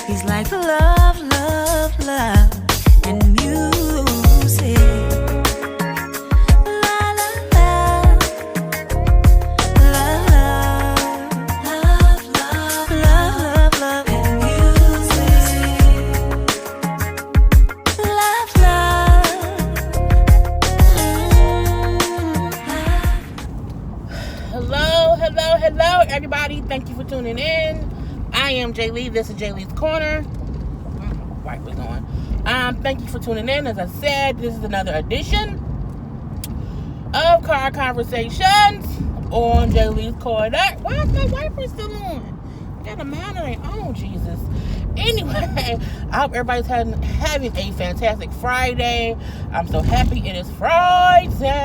He's like love, love, love, and music. La la la, love, love, love, love, love, and music. Love, love. Hello, everybody. Thank you for tuning in. I am Jay Lee. This is Jay Lee's Corner. Right, we're going. Thank you for tuning in. As I said, this is another edition of Car Conversations on Jay Lee's Corner. Why is my wiper still on? I got a monitor on, Jesus. Anyway, I hope everybody's having a fantastic Friday. I'm so happy it is Friday.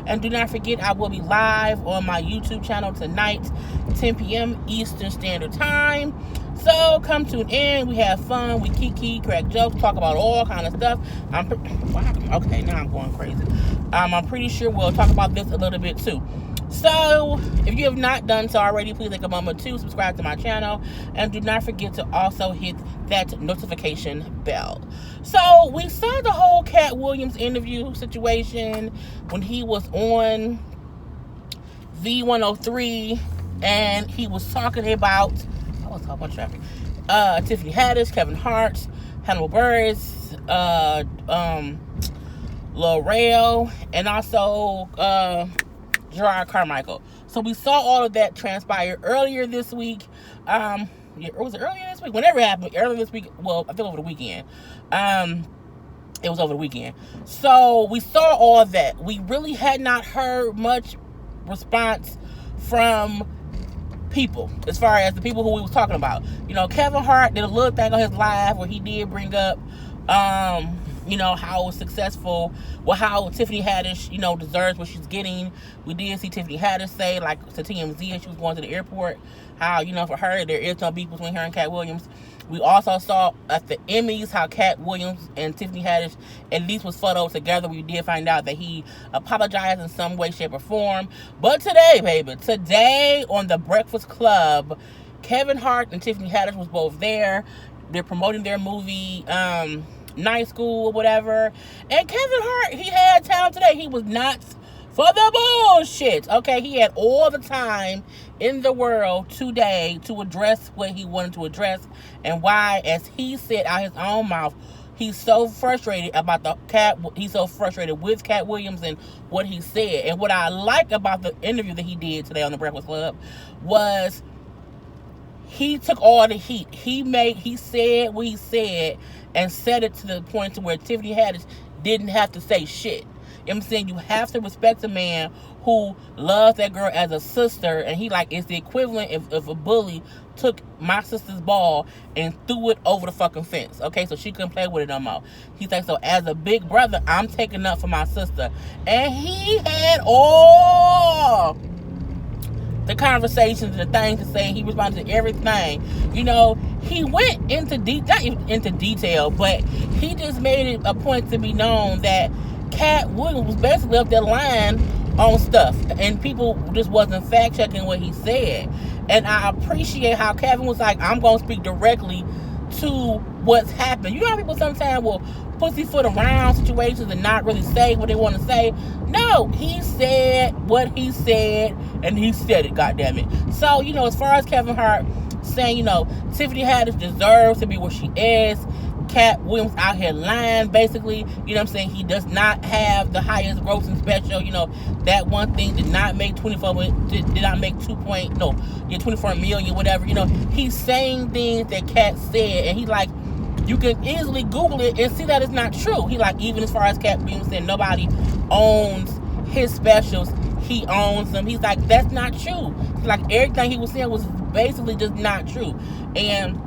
And do not forget, I will be live on my YouTube channel tonight, 10 p.m. Eastern Standard Time. So come tune in. We have fun. We kiki, crack jokes, talk about all kind of stuff. Okay, now I'm going crazy. I'm pretty sure we'll talk about this a little bit too. So, if you have not done so already, please take a moment to subscribe to my channel. And do not forget to also hit that notification bell. So, we saw the whole Katt Williams interview situation when he was on V103. And he was talking about, traffic. Tiffany Haddish, Kevin Hart, Hannibal Buress, L'Oreal, and also Gerard Carmichael. So we saw all of that transpire earlier this week. Or was it earlier this week? Whenever it happened, earlier this week. Well, I think over the weekend. It was over the weekend. So we saw all of that. We really had not heard much response from people, as far as the people who we was talking about. You know, Kevin Hart did a little thing on his live where he did bring up you know, how successful, well, how Tiffany Haddish, you know, deserves what she's getting. We did see Tiffany Haddish say, like, to TMZ as she was going to the airport, how, you know, for her, there is no beef between her and Katt Williams. We also saw at the Emmys how Katt Williams and Tiffany Haddish at least was photoed together. We did find out that he apologized in some way, shape, or form. But today, baby, today on The Breakfast Club, Kevin Hart and Tiffany Haddish was both there. They're promoting their movie, Night School or whatever. And Kevin Hart, he had time today. He was not for the bullshit. Okay, he had all the time in the world today to address what he wanted to address and why, as he said out his own mouth, he's so frustrated about he's so frustrated with Katt Williams and what he said. And what I like about the interview that he did today on The Breakfast Club was he took all the heat. He said what he said and said it to the point to where Tiffany Haddish didn't have to say shit. You know what I'm saying? You have to respect a man who loves that girl as a sister, and he like, it's the equivalent if a bully took my sister's ball and threw it over the fucking fence. Okay, so she couldn't play with it no more. He's like, so as a big brother, I'm taking up for my sister. And he had all the conversations and the things to say. He responded to everything. You know, he went into detail, but he just made it a point to be known that Katt Williams was basically up there lying on stuff, and people just wasn't fact checking what he said. And I appreciate how Kevin was like, I'm gonna speak directly to what's happened. You know how people sometimes will pussyfoot around situations and not really say what they want to say? No, he said what he said, and he said it, goddammit. So, you know, as far as Kevin Hart saying, you know, Tiffany Haddish deserves to be where she is, Katt Williams out here lying, basically, you know what I'm saying? He does not have the highest grossing special. You know, that one thing did not make 24 million, whatever. You know, he's saying things that Katt said, and he like, you can easily Google it and see that it's not true. He like, even as far as Katt Williams said, nobody owns his specials. He owns them. He's like, that's not true. He's like, everything he was saying was basically just not true. And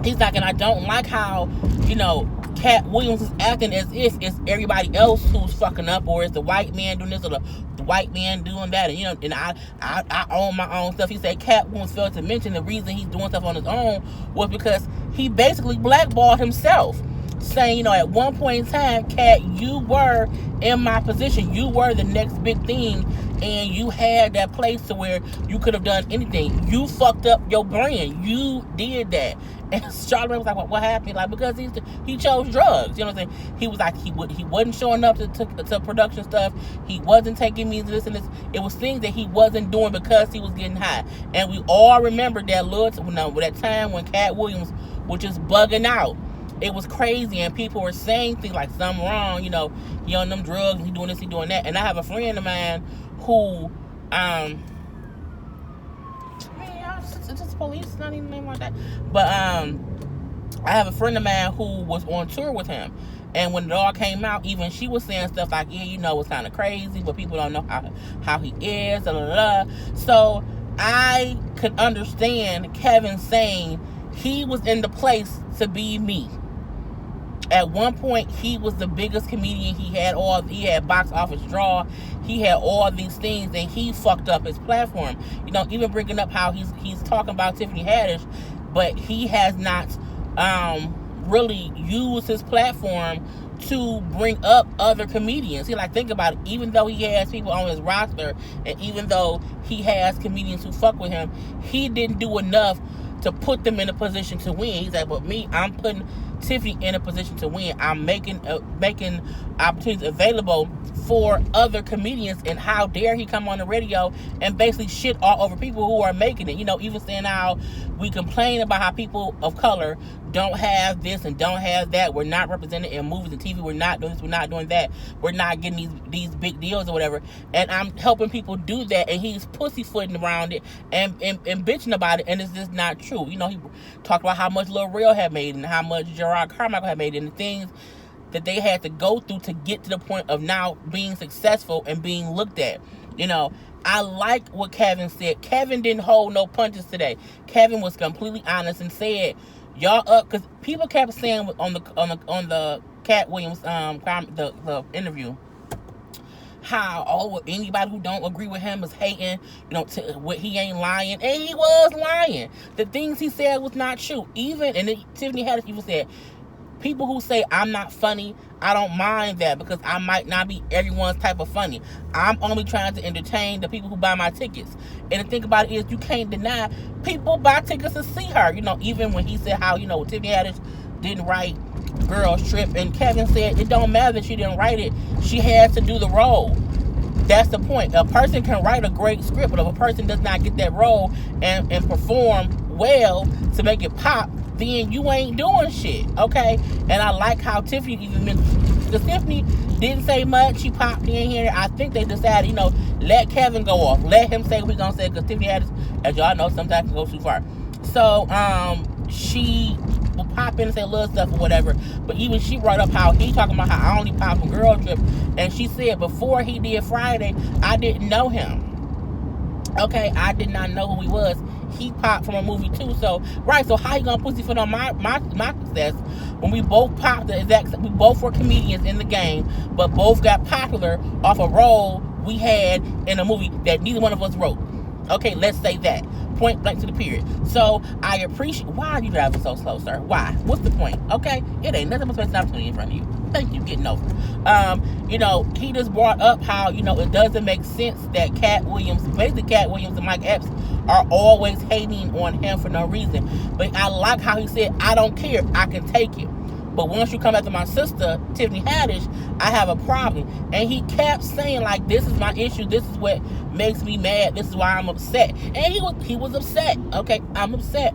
he's like, and I don't like how, you know, Katt Williams is acting as if it's everybody else who's fucking up, or it's the white man doing this, or the white man doing that, and you know, and I own my own stuff. He said Katt Williams failed to mention the reason he's doing stuff on his own was because he basically blackballed himself, saying, you know, at one point in time, Katt, you were in my position, you were the next big thing, and you had that place to where you could have done anything. You fucked up your brand. You did that. And Charlamagne was like, what happened? Like, because he chose drugs. You know what I'm saying? He was like, he wasn't showing up to production stuff. He wasn't taking me to this and this. It was things that he wasn't doing because he was getting high. And we all remember that time when Katt Williams was just bugging out. It was crazy, and people were saying things like something wrong. You know, he on them drugs, he doing this, he doing that. And I have a friend of mine who, it's just police, it's not even name like that. But I have a friend of mine who was on tour with him, and when it all came out, even she was saying stuff like, yeah, you know, it's kind of crazy, but people don't know how he is, blah, blah, blah. So I could understand Kevin saying he was in the place to be me. At one point, he was the biggest comedian. He had box office draw. He had all these things, and he fucked up his platform. You know, even bringing up how he's talking about Tiffany Haddish, but he has not really used his platform to bring up other comedians. Think about it. Even though he has people on his roster, and even though he has comedians who fuck with him, he didn't do enough to put them in a position to win. He's like, but me, I'm putting Tiffany in a position to win. I'm making opportunities available for other comedians, and how dare he come on the radio and basically shit all over people who are making it. You know, even saying how we complain about how people of color don't have this and don't have that. We're not represented in movies and TV. We're not doing this. We're not doing that. We're not getting these big deals or whatever. And I'm helping people do that, and he's pussyfooting around it and bitching about it, and it's just not true. You know, he talked about how much Lil Real had made and how much Gerard Carmichael had made, and the things that they had to go through to get to the point of now being successful and being looked at. You know, I like what Kevin said. Kevin didn't hold no punches today. Kevin was completely honest and said, y'all up, because people kept saying on the Katt Williams the interview how anybody who don't agree with him is hating, you know, he ain't lying, and he was lying. The things he said was not true. Tiffany Haddish even said, people who say I'm not funny, I don't mind that, because I might not be everyone's type of funny. I'm only trying to entertain the people who buy my tickets. And the thing about it is, you can't deny people buy tickets to see her. You know, even when he said how, you know, Tiffany Haddish didn't write Girls Trip, and Kevin said it don't matter that she didn't write it. She has to do the role. That's the point. A person can write a great script, but if a person does not get that role and perform well to make it pop, then you ain't doing shit, okay? And I like how Tiffany even mentioned, because Tiffany didn't say much. She popped in here. I think they decided, you know, let Kevin go off. Let him say what he's gonna say, because Tiffany Haddish, as y'all know, sometimes can go too far. So, she will pop in and say little stuff or whatever. But even she brought up how he talking about how I only popped from Girl Trip. And she said before he did Friday, I didn't know him. Okay, I did not know who he was. He popped from a movie too. So how you gonna pussyfoot on my success when we both popped we both were comedians in the game, but both got popular off a role we had in a movie that neither one of us wrote. Okay, let's say that. Point blank to the period. So I appreciate. Why are you driving so slow, sir? Why? What's the point? Okay, it ain't nothing but space and opportunity in front of you. Thank you, getting over. You know, he just brought up how, you know, it doesn't make sense that Katt Williams and Mike Epps are always hating on him for no reason. But I like how he said, I don't care, I can take it. But once you come after my sister, Tiffany Haddish, I have a problem. And he kept saying, like, this is my issue. This is what makes me mad. This is why I'm upset. And he was upset. Okay, I'm upset.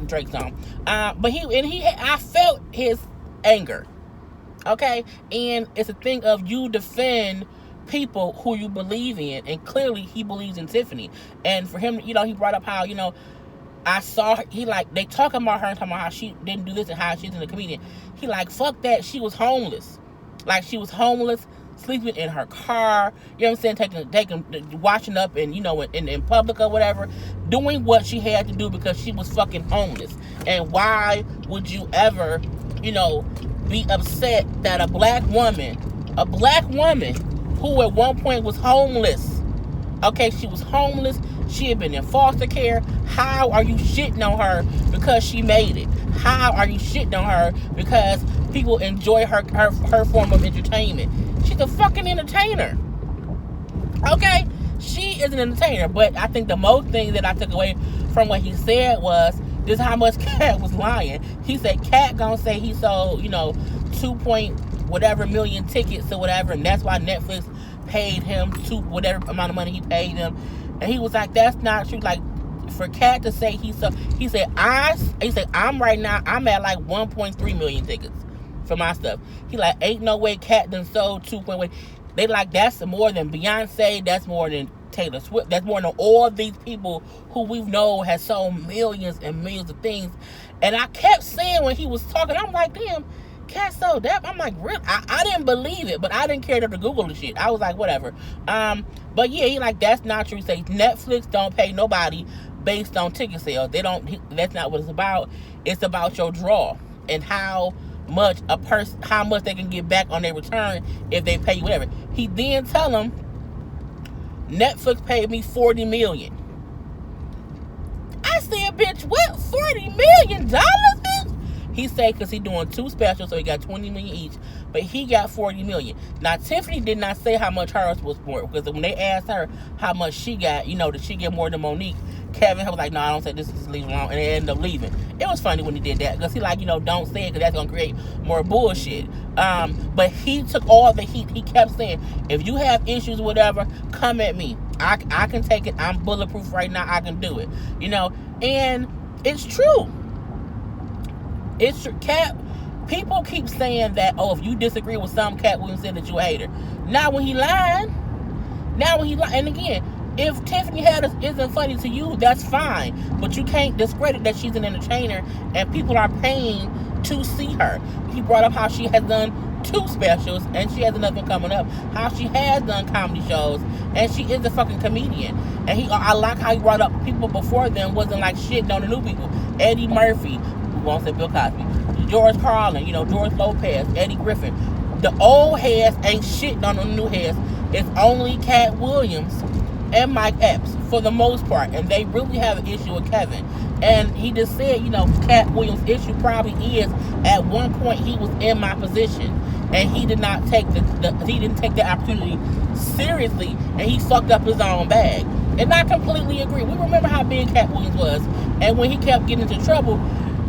Drake song. But I felt his anger. Okay? And it's a thing of you defend people who you believe in. And clearly he believes in Tiffany. And for him, you know, he brought up how, you know, I saw her, they talking about her and talking about how she didn't do this and how she's in a comedian. He like, fuck that, she was homeless. Like, she was homeless, sleeping in her car, you know what I'm saying, washing up and, you know, in public or whatever, doing what she had to do because she was fucking homeless. And why would you ever, you know, be upset that a black woman who at one point was homeless, okay, she was homeless, she had been in foster care. How are you shitting on her because she made it? How are you shitting on her because people enjoy her form of entertainment? She's a fucking entertainer. Okay? She is an entertainer. But I think the most thing that I took away from what he said was, this is how much Katt was lying. He said Katt gonna say he sold, 2 point whatever million tickets or whatever, and that's why Netflix paid him to whatever amount of money he paid him. And he was like, that's not true. Like, for Katt to say he said I'm right now, I'm at like 1.3 million tickets for my stuff. He like, ain't no way Katt done sold 2.1. They like, that's more than Beyonce, that's more than Taylor Swift, that's more than all these people who we know has sold millions and millions of things. And I kept saying when he was talking, I'm like, damn, Katt sold that. I'm like, really? I didn't believe it, but I didn't care to Google the shit. I was like, whatever. But yeah, he like, that's not true. He say Netflix don't pay nobody based on ticket sales. That's not what it's about. It's about your draw and how much they can get back on their return if they pay you whatever. He then tell them Netflix paid me $40 million. I said, bitch, what? $40 million, bitch? He said because he doing 2 specials, so he got $20 million each, but he got $40 million. Now, Tiffany did not say how much hers was for, because when they asked her how much she got, did she get more than Monique? Kevin was like, no, I don't say this, just leave it alone, and they ended up leaving. It was funny when he did that, because he like, don't say it, because that's going to create more bullshit. But he took all the heat. He kept saying, if you have issues or whatever, come at me. I can take it. I'm bulletproof right now. I can do it. And it's true. It's true. People keep saying that, if you disagree with some, Katt Williams said that you a hater. Not when he lied. And again, if Tiffany Haddish isn't funny to you, that's fine. But you can't discredit that she's an entertainer and people are paying to see her. He brought up how she has done 2 specials and she has another one coming up. How she has done comedy shows and she is a fucking comedian. And I like how he brought up people before them wasn't like shitting on the new people. Eddie Murphy, who won't say Bill Cosby, George Carlin, George Lopez, Eddie Griffin. The old heads ain't shitting on the new heads. It's only Katt Williams and Mike Epps for the most part, and they really have an issue with Kevin. And he just said, Katt Williams' issue probably is at one point he was in my position and he did not take he didn't take the opportunity seriously, and he fucked up his own bag. And I completely agree. We remember how big Katt Williams was, and when he kept getting into trouble,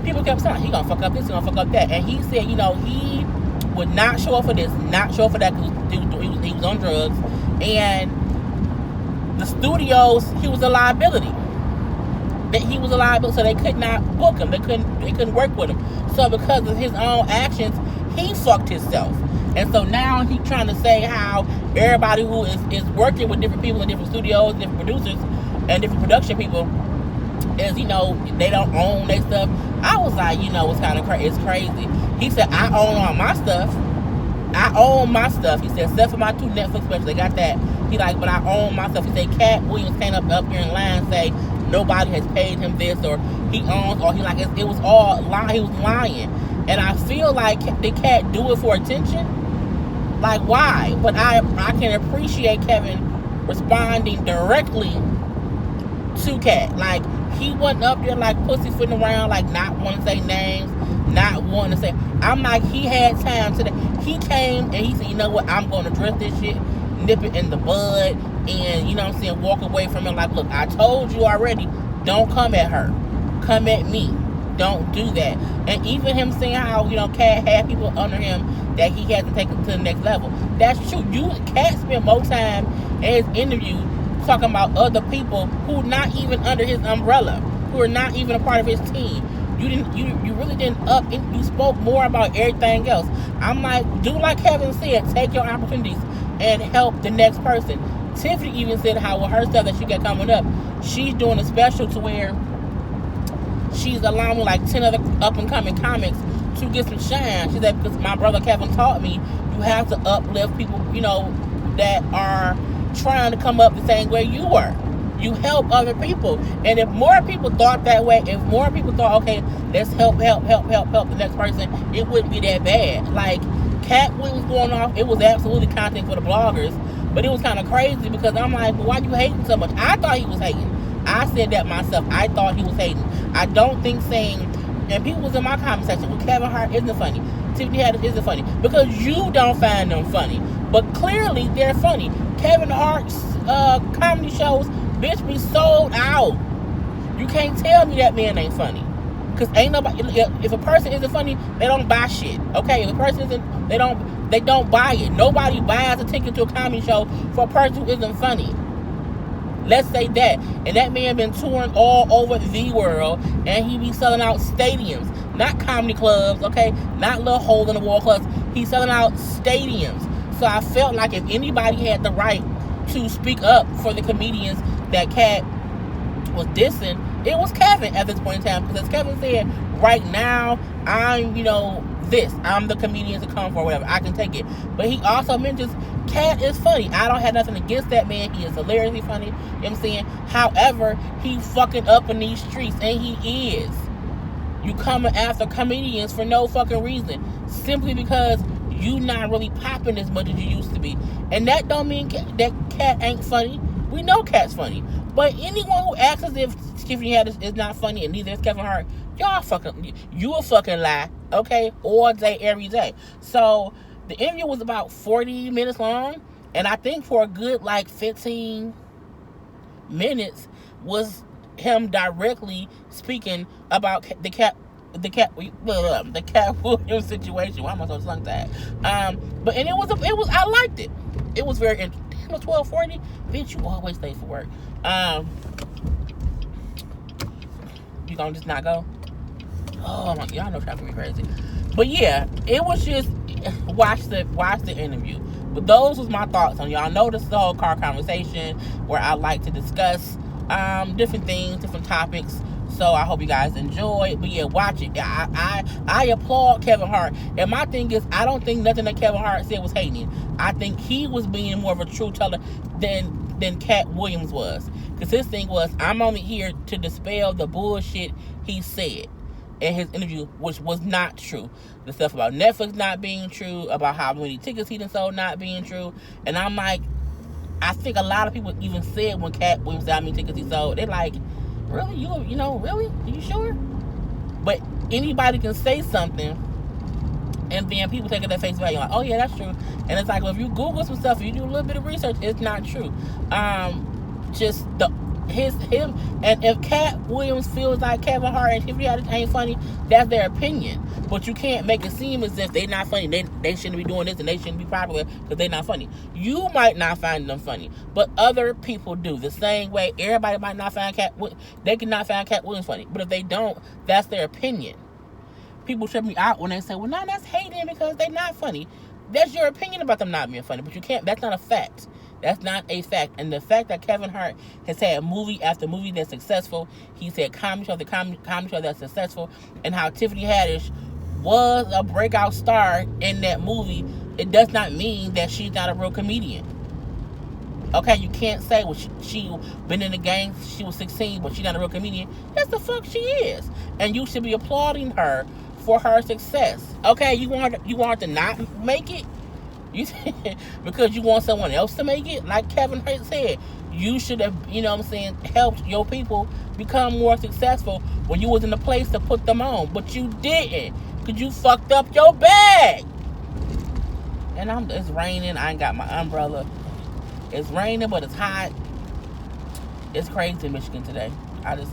people kept saying he gonna fuck up this, he gonna fuck up that, and he said, he would not show up for this, not show up for that, because he was on drugs, and the studios, he was a liability. He was a liability, so they could not book him. They couldn't work with him. So because of his own actions, he fucked himself. And so now he's trying to say how everybody who is working with different people in different studios, different producers, and different production people is, they don't own their stuff. I was like, it's kind of it's crazy. He said, I own all my stuff. I own my stuff. He said, except for my 2 Netflix specials, they got that. He like, but I own my stuff. He said, Katt Williams came up here in line and say, nobody has paid him this, or he owns, or he like, it was all lying. He was lying. And I feel like the Katt do it for attention. Like, why? But I can appreciate Kevin responding directly to Katt. Like, he wasn't up there like pussyfooting around, like not wanting to say names, not wanting to say. I'm like, he had time today. He came and he said, you know what, I'm going to address this shit, nip it in the bud, and, walk away from it. Like, look, I told you already, don't come at her. Come at me. Don't do that. And even him saying how, Katt had people under him that he had to take it to the next level. That's true. Katt spent more time in his interview talking about other people who are not even under his umbrella, who are not even a part of his team. You really didn't you spoke more about everything else. I'm like, do like Kevin said, take your opportunities and help the next person. Tiffany even said how with her stuff that she got coming up, she's doing a special to where she's allowing like 10 other up and coming comics to get some shine. She said, because my brother Kevin taught me, you have to uplift people, that are trying to come up the same way you were. You help other people. And if more people thought that way, if more people thought, okay, let's help the next person, it wouldn't be that bad. Like, Katt Williams going off, it was absolutely content for the bloggers, but it was kind of crazy because I'm like, well, why you hating so much? I thought he was hating. I said that myself. I thought he was hating. I don't think saying, and people was in my comment section, well, Kevin Hart isn't funny, Tiffany Haddish isn't funny, because you don't find them funny. But clearly, they're funny. Kevin Hart's comedy shows, bitch, be sold out. You can't tell me that man ain't funny. Because ain't nobody, if a person isn't funny, they don't buy shit. Okay, if a person isn't, they don't buy it. Nobody buys a ticket to a comedy show for a person who isn't funny. Let's say that. And that man been touring all over the world, and he be selling out stadiums, not comedy clubs, okay, not little hole in the wall clubs. He's selling out stadiums. So I felt like if anybody had the right to speak up for the comedians that Katt was dissing, it was Kevin at this point in time. Because as Kevin said, right now, I'm, I'm the comedian to come for, whatever. I can take it. But he also mentions Katt is funny. I don't have nothing against that man. He is hilariously funny. You know what I'm saying? However, he fucking up in these streets. And he is. You coming after comedians for no fucking reason. Simply because you not really popping as much as you used to be. And that don't mean that Katt ain't funny. We know Katt's funny. But anyone who acts as if Tiffany Haddish is not funny and neither is Kevin Hart, you a fucking lie, okay? All day, every day. So the interview was about 40 minutes long, and I think for a good 15 minutes was him directly speaking about the Katt Williams situation. Why am I so tongue tied? But it was I liked it. It was very interesting. It was 12:40. Bitch, you always late for work. You gonna just not go? Oh my, y'all know traffic be crazy. But yeah, it was just watch the interview. But those was my thoughts on y'all. Know this is the whole car conversation where I like to discuss different things, different topics. So I hope you guys enjoy. But yeah, watch it. I applaud Kevin Hart. And my thing is, I don't think nothing that Kevin Hart said was hating. I think he was being more of a true teller than Katt Williams was. Because his thing was, I'm only here to dispel the bullshit he said in his interview, which was not true. The stuff about Netflix not being true, about how many tickets he done sold not being true. And I'm like, I think a lot of people even said when Katt Williams said how many tickets he sold, they're like, really? Really? Are you sure? But anybody can say something, and then people take it at face value, like, oh yeah, that's true. And it's like, well, if you Google some stuff, if you do a little bit of research, it's not true. Him, and if Katt Williams feels like Kevin Hart and Tiffany Haddish ain't funny, that's their opinion. But you can't make it seem as if they not funny. They shouldn't be doing this and they shouldn't be popular because they not funny. You might not find them funny, but other people do. The same way everybody might not find they cannot find Katt Williams funny. But if they don't, that's their opinion. People trip me out when they say, well, no, that's hating because they not funny. That's your opinion about them not being funny, but you can't. That's not a fact. That's not a fact. And the fact that Kevin Hart has had movie after movie that's successful, he's had comedy show after comedy show that's successful, and how Tiffany Haddish was a breakout star in that movie, it does not mean that she's not a real comedian. Okay, you can't say, well, she been in the game, she was 16, but she's not a real comedian. Yes, the fuck she is. And you should be applauding her for her success. Okay, you want her to not make it? Because you want someone else to make it? Like Kevin Hart said, you should have, helped your people become more successful when you was in the place to put them on. But you didn't, because you fucked up your bag. And it's raining. I ain't got my umbrella. It's raining, but it's hot. It's crazy in Michigan today. I just,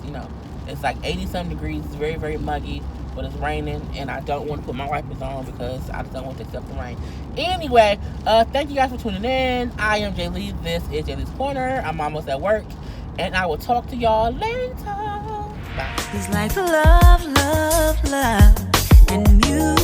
it's like 80-something degrees. It's very, very muggy. But it's raining, and I don't want to put my wipers on because I just don't want to accept the rain. Anyway, thank you guys for tuning in. I am Jay Lee. This is Jay Lee's Corner. I'm almost at work, and I will talk to y'all later. Bye. It's like love, love, love, and music.